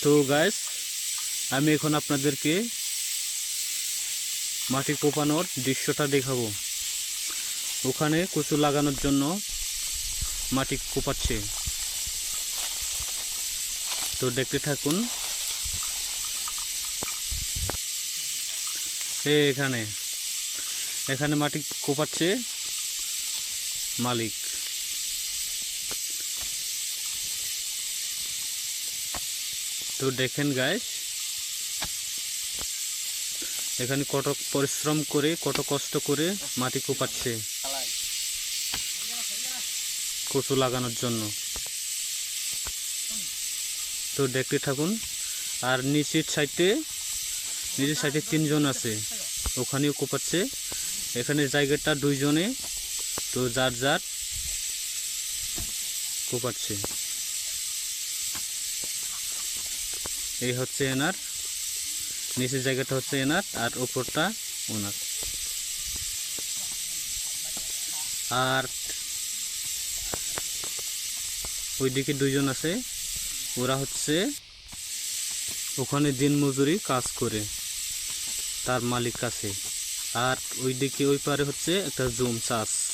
তো গাইস, আমি এখন আপনাদেরকে মাটি কোপানোর দৃশ্যটা দেখাবো। ওখানে কচু লাগানোর জন্য মাটি কোপাচ্ছে, তো দেখতে থাকুন। এখানে এখানে মাটি কোপাচ্ছে মালিক। তো দেখেন গাইস, এখানে কত পরিশ্রম করে, কত কষ্ট করে মাটি কোপাচ্ছে কচু লাগানোর জন্য। তো দেখতে থাকুন। আর নিচের সাইডে তিনজন আছে, ওখানেও কোপাচ্ছে। এখানে জায়গাটা দুইজনে, তো যার যার কোপাচ্ছে। এই হচ্ছে এনার, নিচের জায়গাটা হচ্ছে এনার, আর উপরটা ওনার। আর ওইদিকে দুইজন আছে, ওরা হচ্ছে ওখানে দিন মজুরি কাজ করে তার মালিক কাছে। আর ওইদিকে ওই পারে হচ্ছে একটা জুম চাষ।